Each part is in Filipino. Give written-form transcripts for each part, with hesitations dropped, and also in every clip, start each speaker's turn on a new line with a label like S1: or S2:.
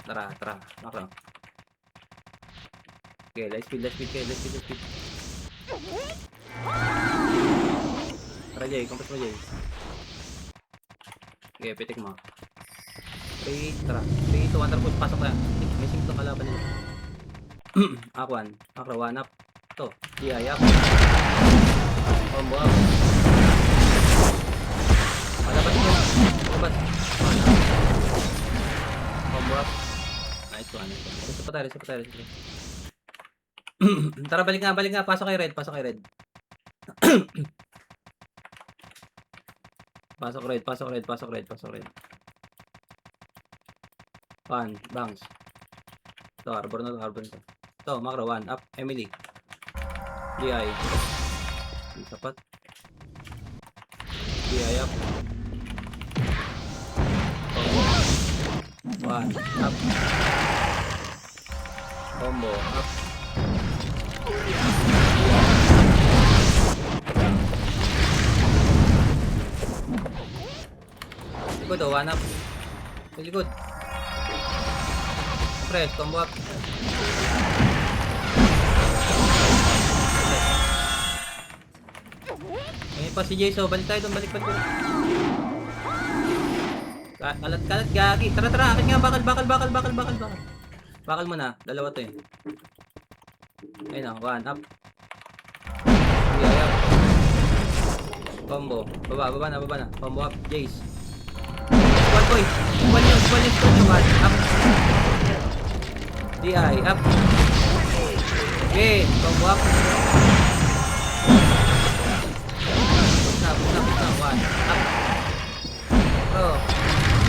S1: Tara, tara. Makro. Okay, let's speed. Tara, Jay. Compass mo, Jay. Okay, pitik mo. 3, tara. 3, 2, 1, tara. Pasok ka. May sing itong kalaban nila. Aquan. Makro, 1 up. Ito. DI up. Combo up. Palabas mo. Palabas. 1 up. Combo up. Nice one. Reset pa tayo. Tara, balik nga. Pasok kay Red. Pasok red. One, bangs. Ito, arbor na to. Ito, macro, 1, up, Emily. DI. Sapat. DI up. Combo. 1, up. Combo, up. Likod, 1 up. Likod. Press, combo up. May pa si Jason, balik tayo doon, balik. Kalat, gagi. Tara, akin nga, bakal. Bakal mo na, dalawa to eh. Ayun o, 1 up. DI up. Combo, baba na. Combo up, Jace. Squad boy, squad 1 up. DI up. Okay, combo up. Push na, 1 up. Bro,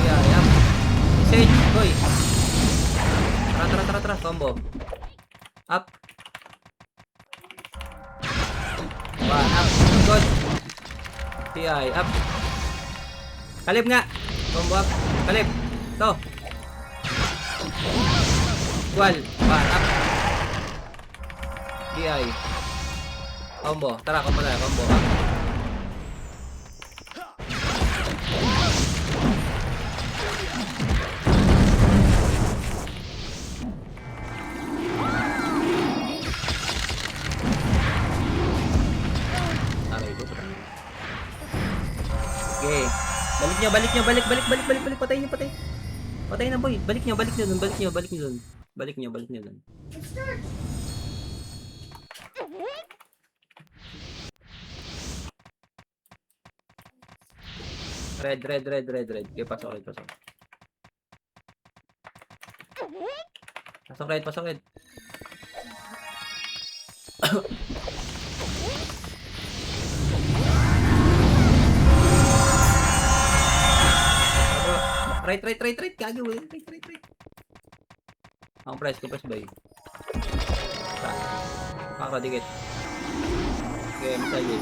S1: DI up. Sage, boy. Tara, combo. Up. 1 up. Good. DI up. Kalib nga. Combo up. Kalib. To. Wal. 1 up. DI. Combo. Tara, combo up. Okay. Balik nyo. Patay na boy. Balik nyo dun. Red. Okay, pasok red. Pasok red. Right. Gago eh. Right. Ang press bay. Makro, dikit. Okay, masaya.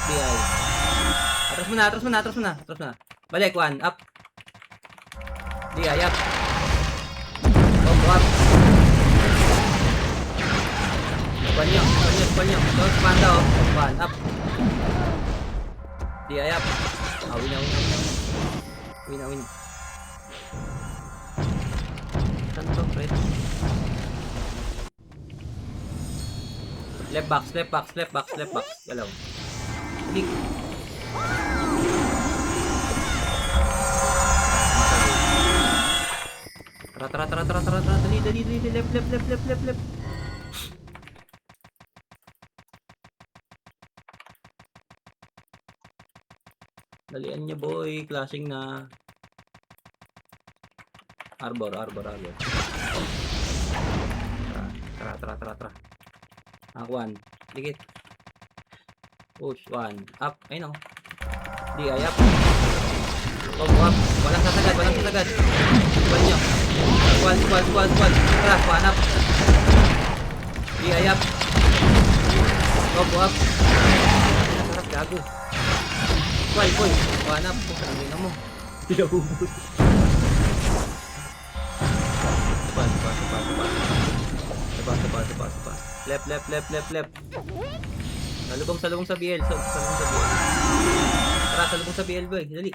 S1: FBI. Atras mo na. Balik, 1, up. DI, up. Combo up. Banyo. Don't panda, 1, up. DI, up. Win. Saan to, Fred? Left box. Galaw. Balik. Tara. Dali. Left. Dalian niya boy, clashing na. Arbor. Tara. Aquan, dikit. Push, 1 up. Ayun o. DI up. Combo up. Walang sasagad. Squad nyo. Squad. Tara, 1 up. DI up. Combo up. Sarap, gago. Squad, boy. 1 up. Ang ina mo. Pinahubos. Sapa. Left. Salubong sa BL. Tara, salubong sa BL boy. Dali.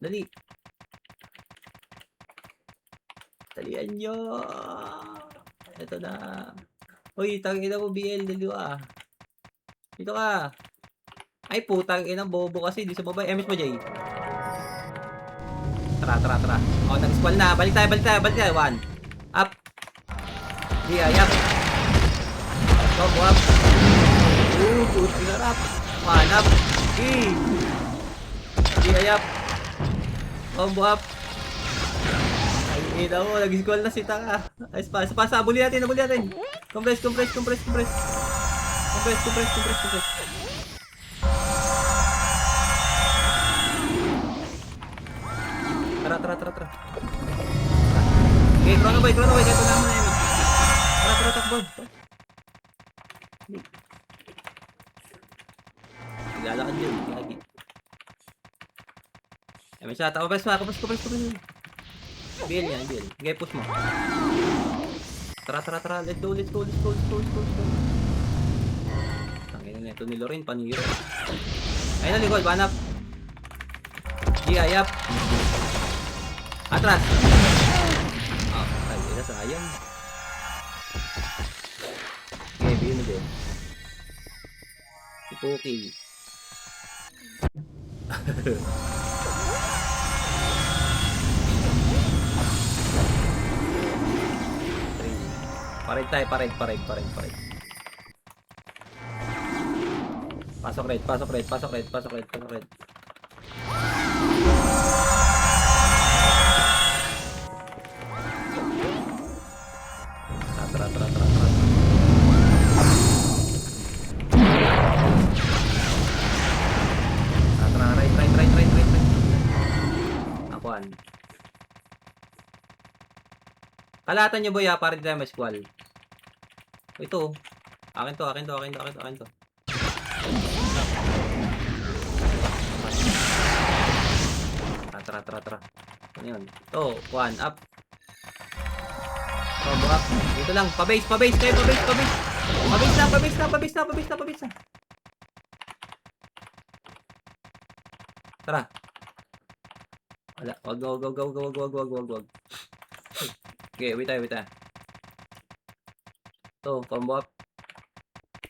S1: Dali. Dalian nyo. Ito na. Uy, tangina mo, BL, dalawa. Dito ka. Ay, putang ina, bobo kasi. Di sa baba. MS mo, Jay. Tara. O, nag-squall na. Balik tayo. 1. Up. Di, up. Combo up. Pinarap. 1 up. Di, up. Combo up. Ay, ina mo. Nag-squall na si Tanga. Ay, pasa. Abuli natin. Compress. Tara. Okay, chrono boy. Ito naman na yun. Tara, takbo. Lalakad yun. Lagi. Ay, may shot. Compress. BL yan. Okay, push mo. Tara. Let's go. Tangina na ito ni Lorin. Paniro. Ayun na, likod. Banap. Up. Atras. Ay, sayang. Okay, yun na din. Okay. Pared tayo. Pasok red. Tara. Right. Akuan. Kalatan nyo boy ha, para di tayo ma-squall. Ito. Akin to. Tara. Ano yun? Ito. 1 up. Combo up. Dito lang. Pa-base. Pa-base na. Tara. Wala. Wag. Okay, wait tayo. Ito, combo up.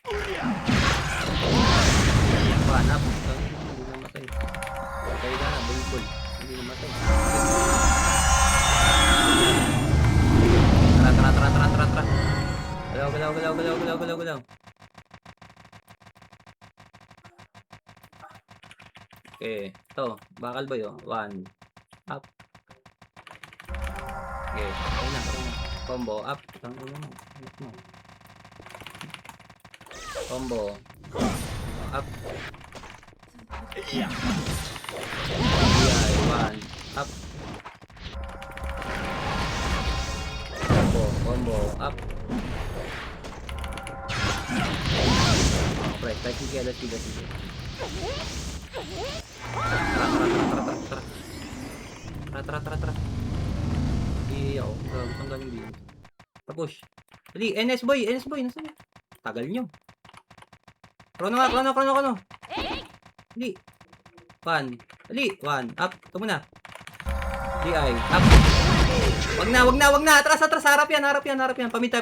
S1: 1 up. Hindi namatay. Patay ka na, bulbul. Hindi namatay. Tara. Galaw. Okay, ito. Bakal ba yun? 1 up. Okay, ayun na. Combo up. Combo up. Yeah. 1 up. Combo up. Right, sige. Tara. Iyo, tanggalin din. Tapos. Dali, NS boy, nasaan? Tagal nyo. Chrono. Dali. 1. Dali, 1 up. Ito muna. DI, up. Wag na. Atras. Harap yan. Pamit.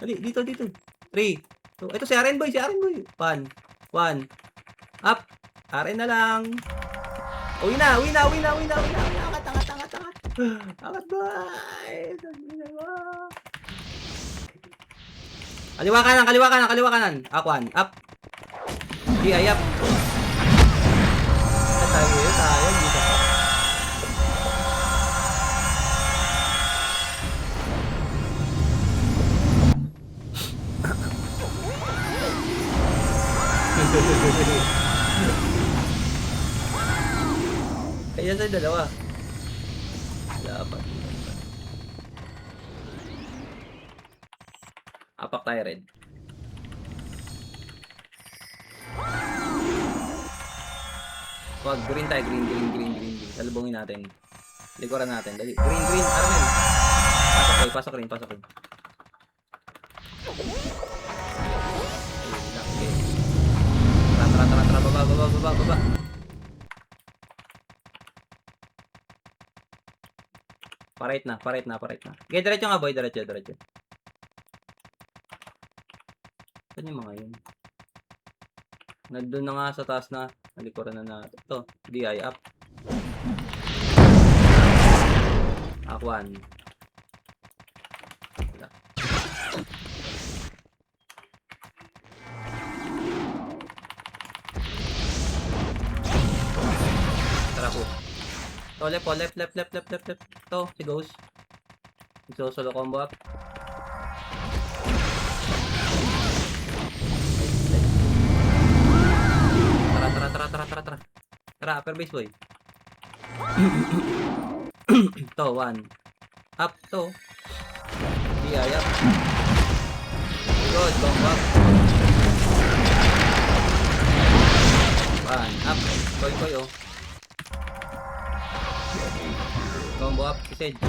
S1: Dali, dito. 3. So, ito si Aren boy. 1. Up. Aren na lang. Uwi na. Angat. Angat boy. Kaliwa kanan. Aquan. Up. DI, up. Tayo. Dito. Kaya sa dalawa. Dapat. Apak tayo red. Wag, green tayo. Green. Salubungin natin. Likuran natin. Dali. Green. Arnel. Pasok rin. Tara. Baba. Parait na. Okay, diretso nga boy, diretso. Saan yung mga yun? Nandun na nga sa taas na. Nalikuran na natin. Ito, DI up. Aquan. Tara po. Ito, left. Ito, si Ghost. Solo combo up. Tara. Tara, upper base boy. Ito, 1. Up, to. DI up. Good, combo up. 1, up. Koy, oh. Combo up, si Sedge.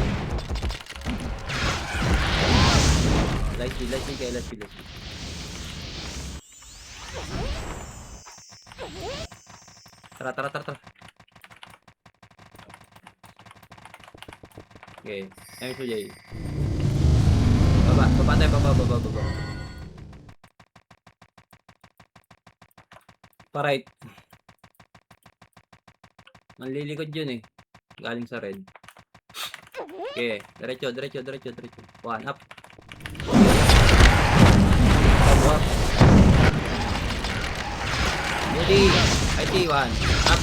S1: Light speed. Tara. Okay, yang itu Jay. Baba tayo. Right. Manlilikod yun eh. Galing sa red. Okay, diretso. 1, up. Up. Ready. IT, 1. Up.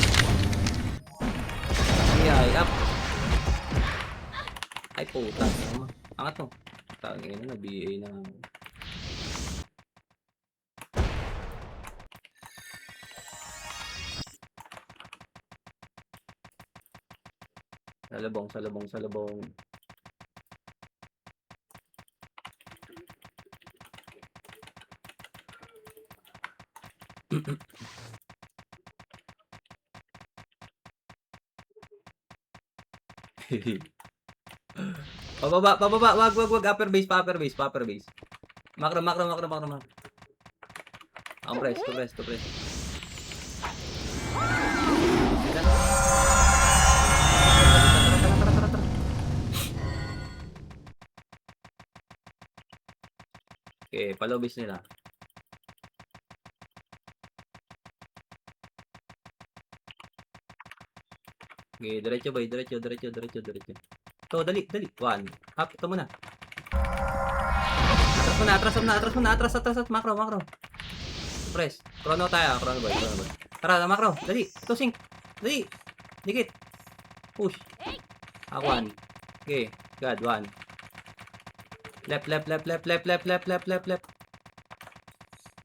S1: DI, up. Ay, puta. Angat mo. Tangin na, BA na. Salubong. Pababa. Wag. Upper base. Macro. Compress. Tara. Okay, follow base nila. Okay, diretso boy. To, dali. 1. Up, ito muna. Atras. Macro. Press. Chrono tayo. Chrono boy. Tara, macro. Dali. Ito, sync. Dali. Dikit. Push. Aquan. Okay. God, 1. Left.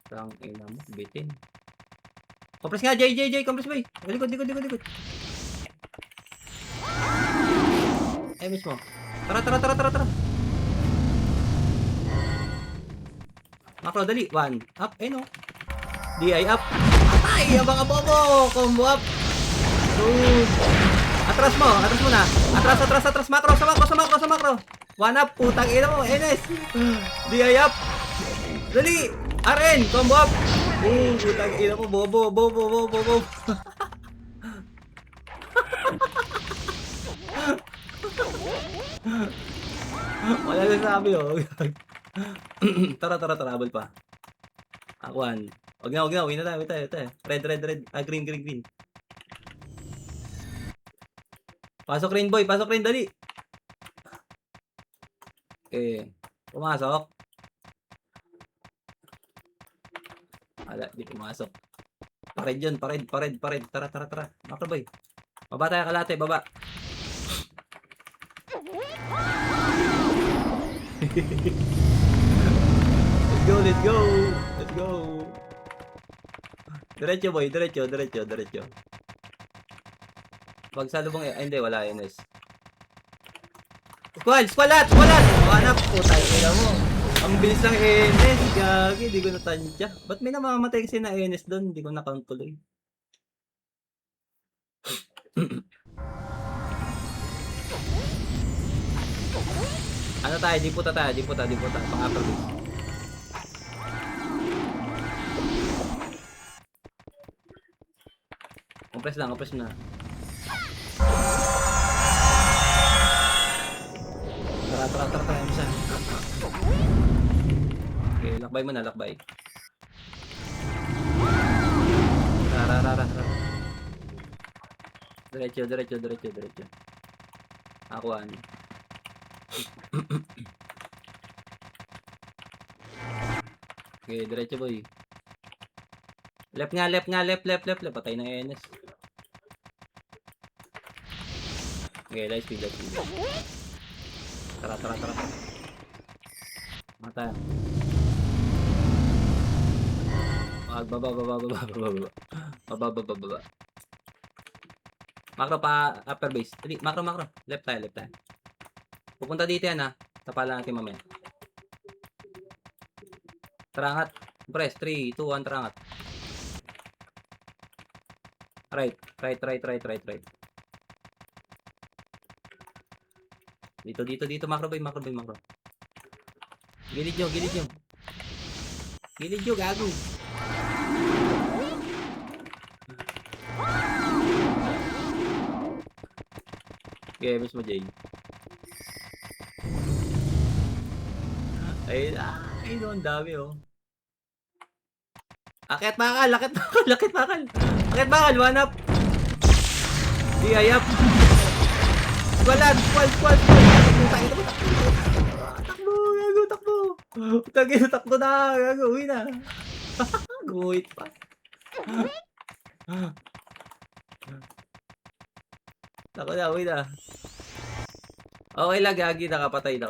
S1: Tang ina mo, bitin. Compress nga, JJ. Compress boy. Likod. Ay, mismo. Tara. Macro, dali. 1. Up. No. DI up. Ay, ang mga bobo. Combo up. Good. Atras mo na. Atras. Macro. Sa macro. 1 up. Putang ina mo. NS. DI up. Dali. RN. Combo up. Putang ina mo. Bobo. Wala na sabi oh. Tara, habol pa. Aquan. Wag na, uwi na tayo. Red. Green. Pasok rin boy, dali. Okay. Pumasok. Wala, di pumasok. Pared yun. Tara. Macro boy. Baba tayo kalate, baba. Let's go. Diretso boy. Wag salubong hindi, wala NS. Squalat! Hanap po tayo, kaya mo. Ang bilis ng NS, gagi, di ko natansya. Ba't may namamatay kasi na NS doon? Hindi ko na-count tuloy. Ano tayo? Di puta. Pang-upper base. Compress na. Tara, isa. Okay, lakbay mo na, lakbay. Tara. Diretso. Akuan. Okay, diretso boy. Left. Patay na ENS. Okay, light speed. Tara. Mata. Baba. Macro pa upper base. Dali, macro. Left tayo. Pupunta dito yan ha. Tapalan natin mamaya. Tarangat. Press. 3, 2, 1, tarangat. Right. Dito. Macro boy. Gilid nyo, gago. Okay, miss mo, Jay. Ay, no, ang dami, oh. Akit bakal. One up. Di ayap. Squad. Takbo na, gago, uwi na. Guhit pa. Tako na, uwi na. Okay lang, gagi, nakapatay.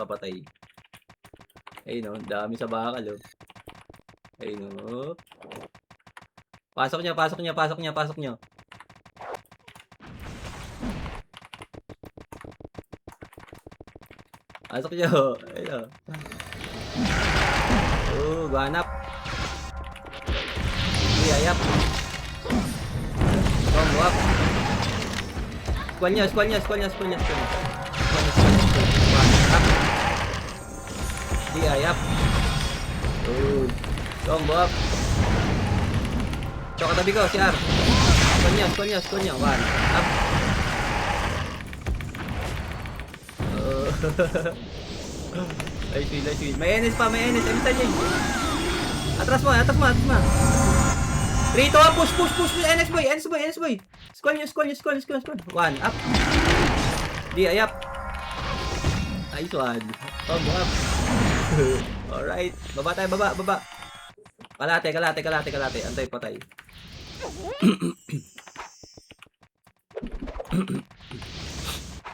S1: Ayun o, dami sa bakal o. Ayun o. Pasok nyo. Pasok nyo. Ayun o. Ganap. Ayap. Combo up. Squall nyo. Di ayap. Combo up. Cok katabi ko, si R. Squall nyo. One up. Light speed. May NS pa. Emisa niya. Atras mo. 3, 2, 1, push. NS boy. Squall nyo. One up. Di ayap. Nice one. Combo up. Alright. Baba tayo. Kalate. Antay patay.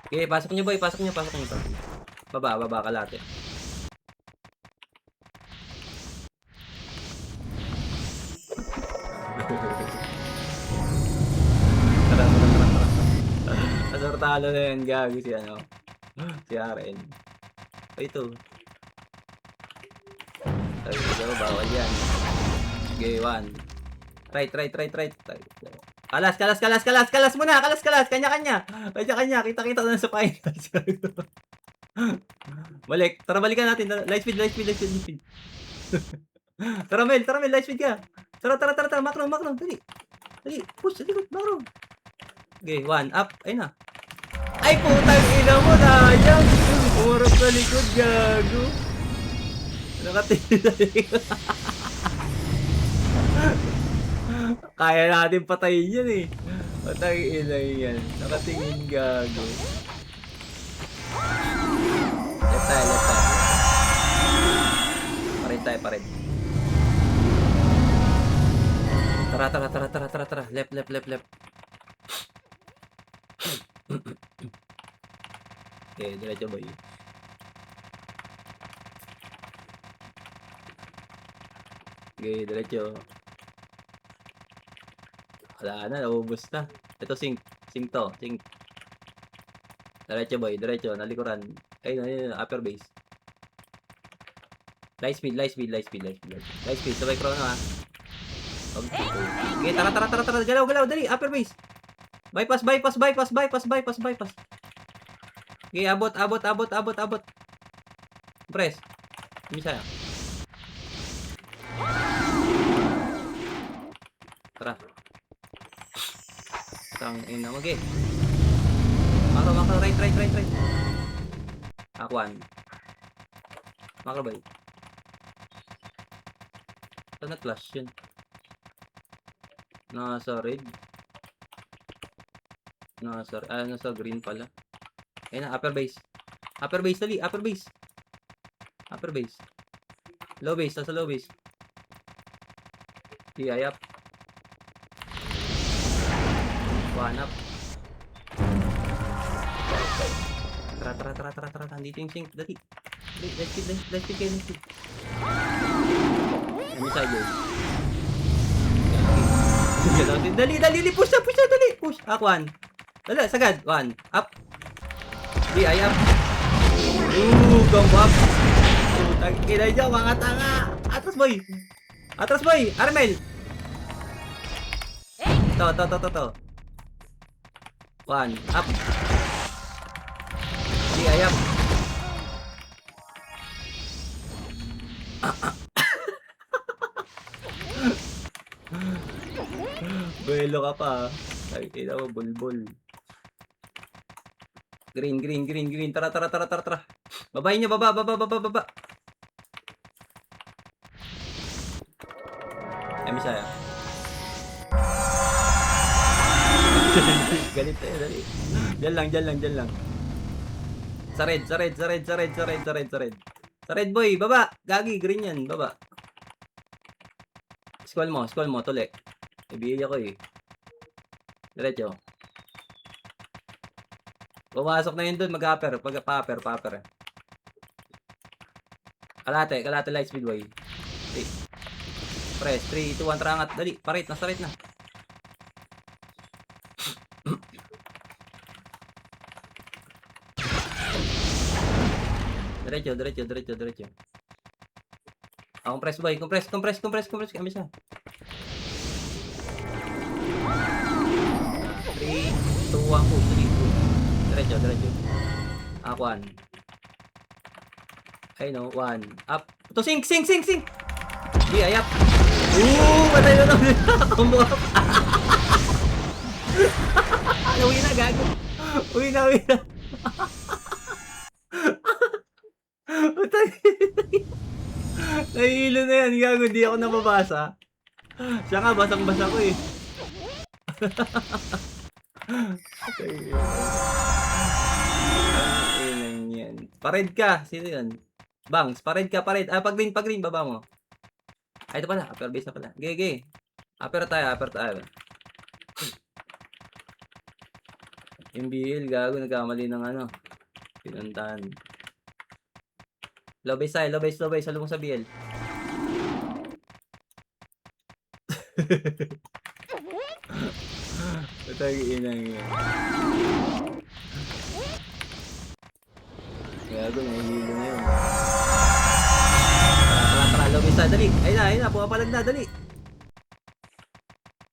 S1: Okay, pasok nyo boy. Baba, kalate. Tara. Asortalo na yan, gago si RN. Ito. Bawal yan. Okay, 1. Right. Kalas muna. Kanya-kanya. Kita na sa pain. Balik. Tara, balikan natin. Light speed. Tara, Mel. Light speed ka. Tara. Macro. Dali. Push. Dali. Macro. Okay, 1 up. Ayun na. Ay, putang ina mo. Sayang. Umarap sa likod. Gago. Nakatingin sa likod. Kaya natin patayin yan eh. Patayin na yan. Nakatingin, gago. Left tayo. Parin. Tara. Left. Okay, diretso boy. Okay, diretso. Wala na, naubos na. Ito, sink to. Diretso boy, nalikuran. Ayun, upper base. Light speed, sabay chrono ha. Okay, tara. Galaw, dali, upper base. Bypass. Okay, abot. Press. Bisa. Tara. Ina, okay. Macro, right. Akuan. Macrobay. Saan na-clash yun? Nasa red. Nasa green pala. Ayun na, upper base. Upper base, dali. Upper base. Upper base. Low base, nasa low base. Hiyayap. One up. Tara. Andito yung sync. Dali. Let's keep. Ano sa yun? Dali. Push na, dali. Push. One. Dali, sagad. One. Up. Hiyayap. Combo up. Tagkina nyo, mga tanga. Atras boy. Armel. To. One. Up. Hiyayap. Buelo ka pa. Tagkina mo, bulbul. Green. Tara. Babayin niyo, baba. Misaya. Galit tayo, dali. Diyan lang. Sa red. Sa red boy, baba. Gagi, green yan, baba. Squall mo, tuli. Ibigay ako eh. Diretso. Pumasok na yun dun, mag-upper, pa-upper. Kalate, light speed boy. Okay. Press, 3, 2, 1, terangat. Dali, nasa right na. Diretso. Compress boy, compress. Kami siya. 3, 2, 1, push. Diretso. One. I know, one. Up. To sink. Di, ayap. Patay na. Combo up. Uwi na, gago. Uwi na. Nahihilo na yan, gago. Di ako nababasa. Siya nga, basang-basa ko eh. Yan. Pared ka. Sino yan? Bangs, pared ka. Pag green, baba mo. Ito pala, upper base na pala. Gege. Upper tayo. Yung BL, gago, nagkamali ng ano. Pinuntahan. Low base. Salubong sa BL. Patay-inang yan. Gago, nahihilo na yun. Tara, low base. Dali. Ayun na, pumapalag na, dali.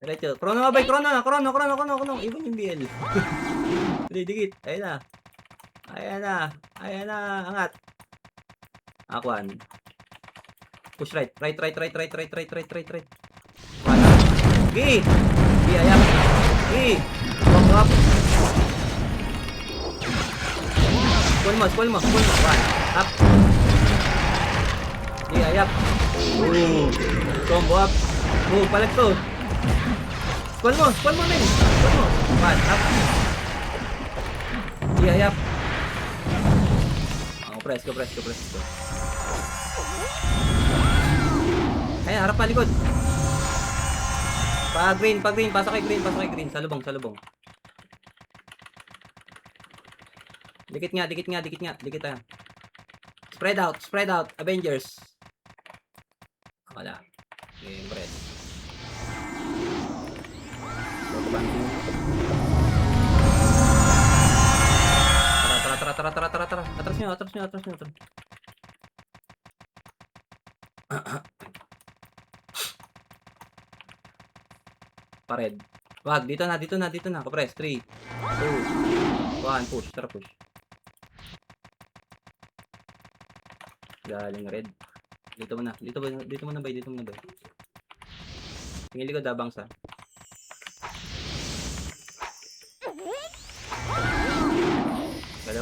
S1: Diretso. Chrono. Ibon yung BL. Dali, dikit. Ayan na. Angat. Akuan. Push right. Right. Wala. Okay. Ayap. Okay. Walk up. Squall mo. One. Up. Okay, ayap. Combo up. Palag to. Squall mo, men. One. Up. Okay, ayap. Press ko. Ayan, harap pa, likod. Green. Pasok kay green. Salubong. Dikit nga. Dikit tayo. Spread out. Avengers. Wala. Okay, press. Tara. Atras nyo. Pared. Wag, dito na. Press. 3, 2, 1, push. Tara, push. Galing red. Dito mo na bay. Tingin ko dabang sa.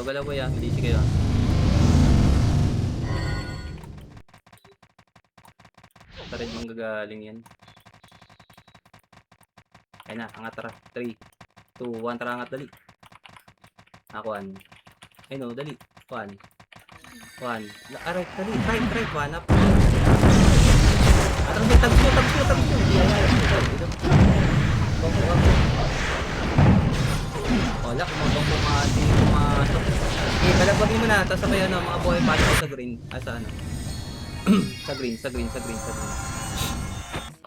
S1: Galaw boy ah. Hindi kayo. Sa red manggagaling yan. Ayun na, angat tara. 3, 2, 1, tara angat, dali. Akuan. Ayun o, dali. 1. 1. Right, dali. Right. 1 up. Atras mo, tags mo. Dito. Wala, kumabang pumasok. Okay, balagwagin mo na. Tapos sabay mga buhay pasok sa green. Sa ano? sa green.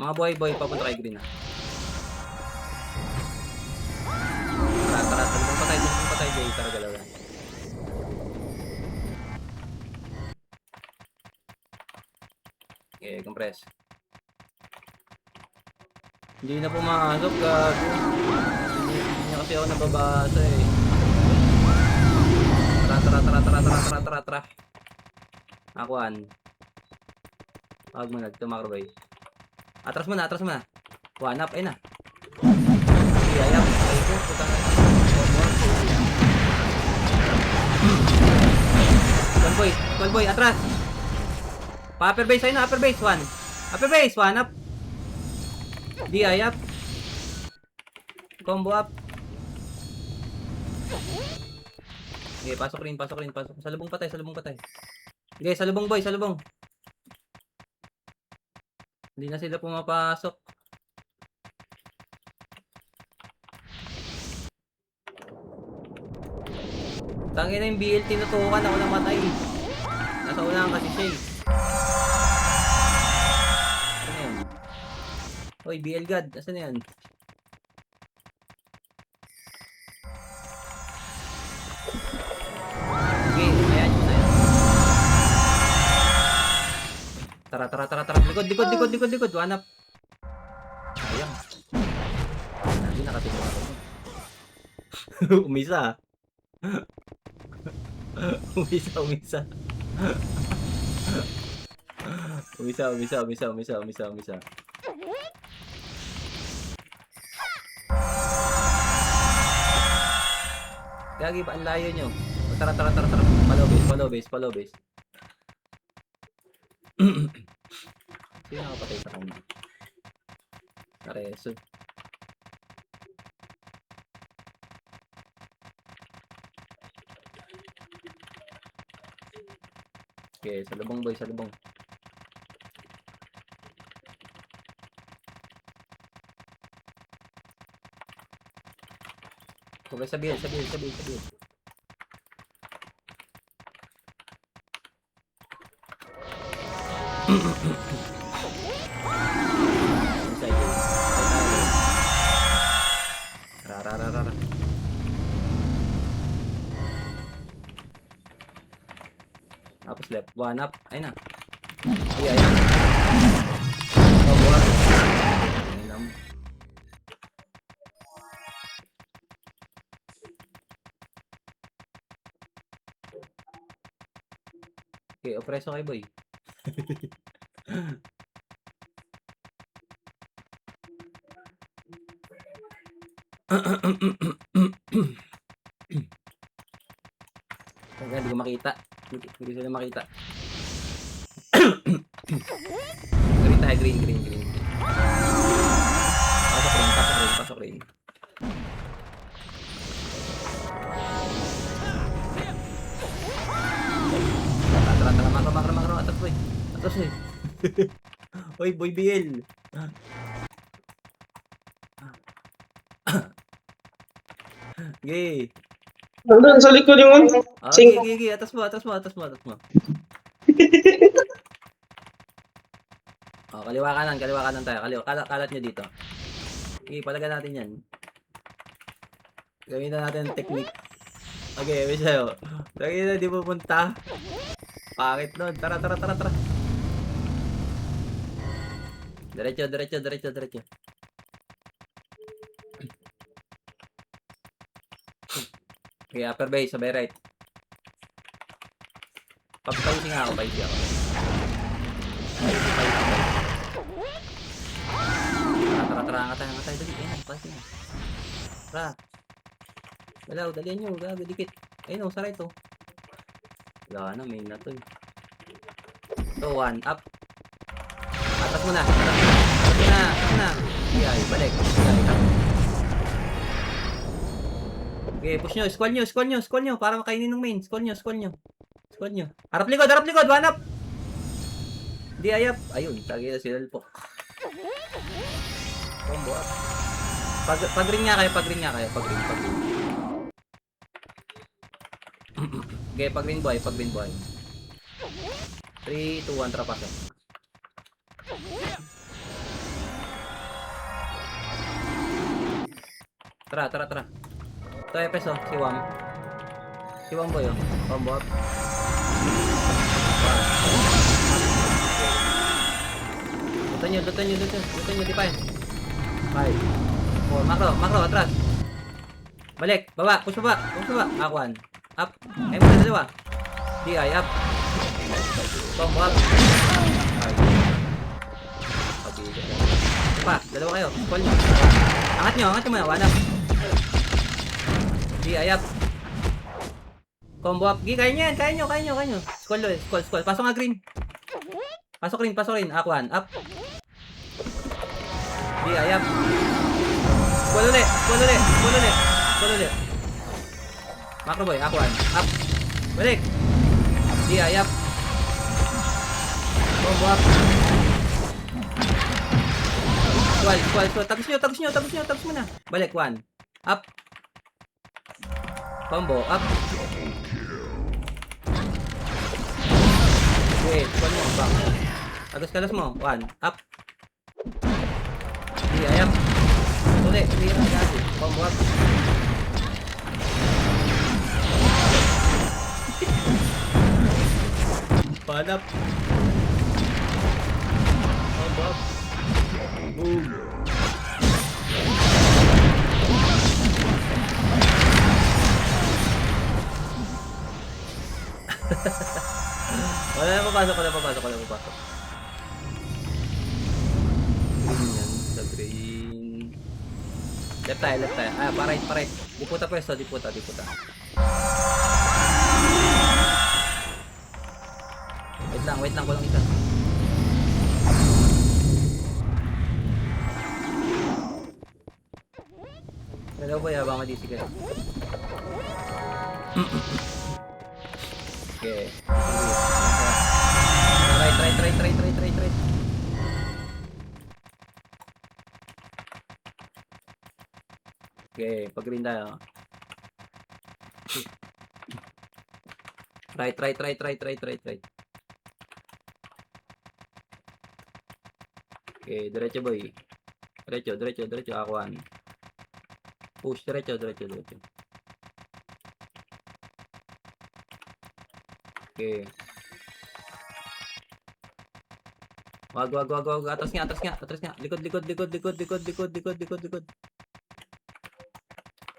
S1: Mga buhay papunta kay green. Tara. Talbong patay, Jay. Tara, galawan. Okay, compress. Hindi na pumasok, gago. Hindi niya kasi ako nababasa eh. Tara. Akuan. Huwag mo na, tumakro ba eh. Atras mo na. 1 up, ayun na. Ayap. Ay ko, putang na. Call boy, atras. Pa-upper base, ayun na, upper base, 1. Upper base, 1 up. Di ayap. Combo up. Okay, pasok rin. Salubong patay. Okay, salubong boy. Hindi na sila pumapasok. Tangin na yung BL, tinutukan ako na matay. Nasa unahan kasi siya eh. Ano yan? Hoy, BL God, asan na yan? Okay, ayan yun na yan. Tara. Likod. 1 up. Ayan. Hindi nakatingin ako. Umisa. Umisa. Gagi ba ang layo nyo? Tara. Follow base. Sino nakapatay sa kanya? Nareso. Okay, salubong boy. Okay, sabihin. Rara. Tapos left, 1 up. Ayun na. Ayan. Buhat. Ayun. Okay, opreso kay boy. Hindi ko makita. Hindi sila makita. Green tayo, green. Pasok rin. Tara. Makro. Atas boy. Hoy, boy BL. Gay.
S2: Nandun sa likod yung ano.
S1: Okay, atas mo. Oh, kaliwa kanan tayo. Kalat nyo dito. Okay, palagan natin yan. Gamitin natin ang technique. Okay, may sa'yo. Lagi na di pupunta. Pangit nun. Tara. Diretso. Okay, upper base, sabay right. Papaisi ako. Tara, angatay, dali. Ayun, paisi na. Tara. Wala, dalihan nyo, gago, dikit. Ayun, sa right, oh. Wala na, main na to. So, 1 up. Atras mo na. Atras mo na. Ay, balik. Ay, okay, push nyo. Squall nyo. Para makainin ng main. Squall nyo. Harap likod. One up. Di ayap. Ayun, tagi na si Lelpo. Combo up. Pag-ring nga kayo. Pag-ring. Okay, pag-ring boy. 3, 2, 1, trapasok. Tara. Ito Epes oh, si Wam boy oh. Combo up. Lutan nyo, define. 5, 4, makro, atras. Balik, baba, push baba. Akuan, up. Ay mo na dalawa. DI, up. Combo up. Pa, dalawa kayo. Call nyo. Angat nyo muna. One up. DI, up. Combo up. Kaya nyo. Skull. Pasok nga green. Pasok rin. Akuan, up. DI, up. Skull ulit. Macro boy, Akuan, up. Balik. DI, up. Combo up. Squall. Tagos mo na. Balik, 1. Up. Combo, up. Okay, squall mo, back. Tagos mo, 1. Up. DI, up. Tuloy, combo up. Panap. Combo up. Wala na papasok. Green yan, sa green. Left tayo. Pa-right. Diputa pwesto. Wait lang, kulang isa. Hello boy, habang madisi kayo. Okay. Try. Okay, pag-green tayo. Try. Okay, diretso boy. Diretso, akuan. Push, diretso. Okay. Wag. Atras nga. Likod.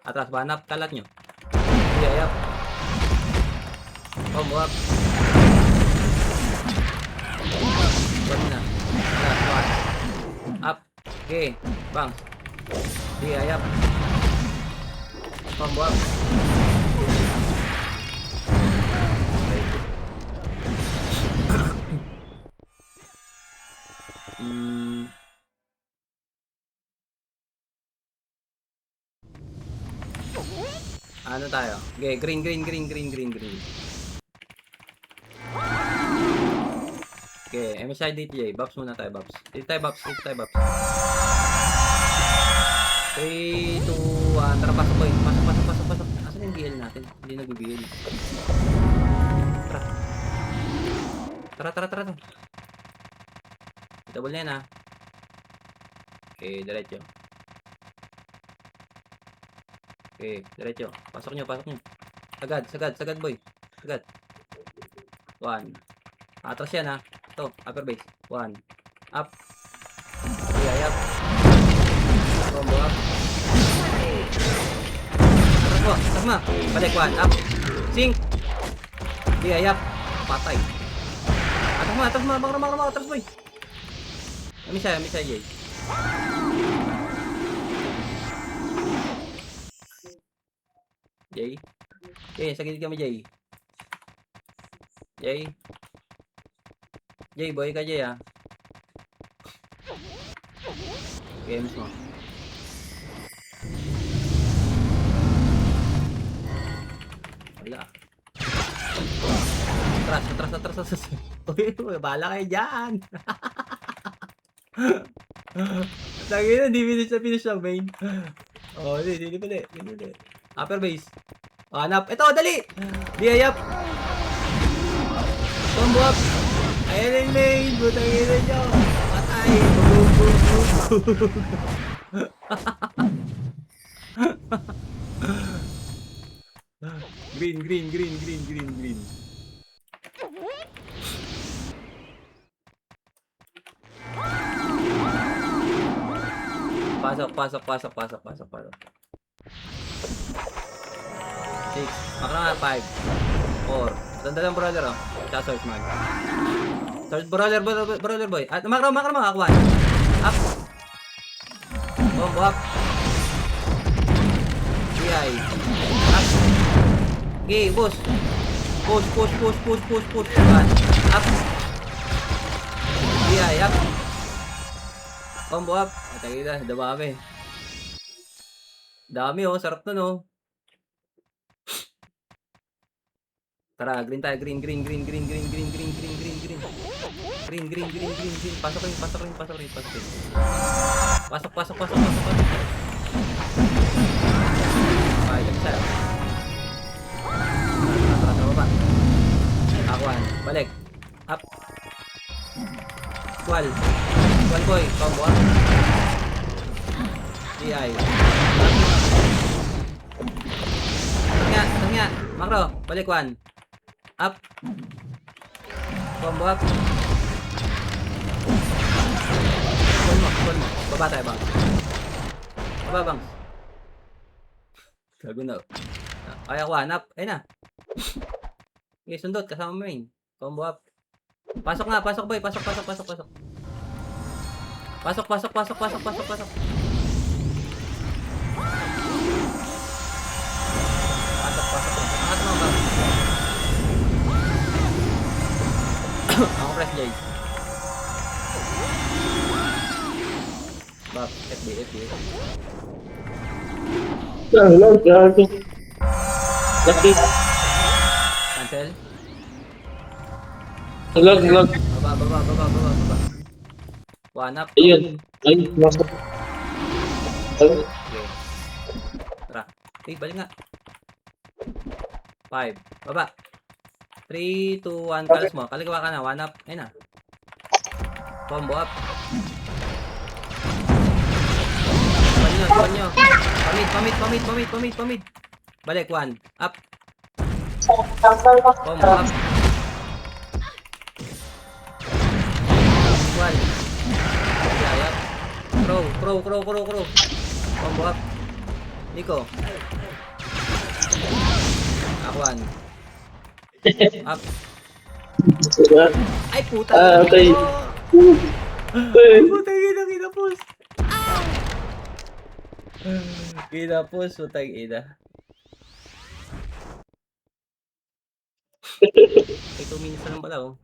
S1: Atras, banap, kalat nyo. Up. Combo up. Buat na. Up. Okay, bang. Up. Combo up. Ano tayo? Okay, green. Okay, MSI DTJ. Buffs muna tayo, Buffs. Dito tayo, Buffs. 3, 2, 1. Tara, pasok boy. Pasok. Asan yung BL natin? Hindi nag-BL. Tara. Double na yan ha. Okay, diretso. Okay, diretso. Pasok nyo. Sagad boy. Sagad. 1. Atras yan ha. Ito, upper base. 1. Up. Okay, up. Combo up. Atras mo. Balik, 1. Up. Sink. Okay, up. Patay. Atras mo. Atras boy. Misha, Jay. Okay, sa gilid kami, Jay. Jay, boy ka, Jay, ha. Games mo. Wala. Atras. Uy, bahala kayo dyan. Lagi na, di finish ang main. Oh, hindi pala. Upper base. Oh, hanap. Ito, dali! Di-ayap. Combo up. Ayan yung main. Butang ina nyo. Patay. Bug. Green. Pasok. 6. Makra nga, 5. 4. Tanda lang, brother, oh. Tsaka search mag. Search, brother boy. At makra mo, akuan. Up. Combo up. DI. Up. Okay, push. Push. Up. DI, up. Combo up. Atagi na, dami, oh. Sarap nun, oh. Tara, green tayo. Green. Green. Pasok rin. Pasok. Okay, isa. Tara, baba. Akuan. Balik. Up. Squall boy. Combo up. DI. Tangya. Makro. Balik, 1. Up. Combo up. Kull mo. Baba tayo, bang. Baba, bang. Gago na. Kaya ko, up. Ayun na. Okay, sundot. Kasama mo yun. Combo up. Pasok boy. Pasok. Pasok. Angat mo, bang. Ako press J. Bak, FB.
S2: Lag. Laki.
S1: Cancel.
S2: Lag.
S1: Baba. One up.
S2: Ayun. Ay, nasa.
S1: Okay. Tara. Okay, balik nga. 5. Baba. 3, 2, 1. Kalas mo. Kaligawa ka na. One up. Ayun na. Combo up. Tuwan nyo. Pamit. Balik. 1. Up. Combo up. 1. Ayap. Crow. Combo up. Nico. Akuan. Up. Ay, puta.
S2: Okay.
S1: Puta, kinapos. Kinapos, putang ina. Ay, 2 minutes na lang pala, oh.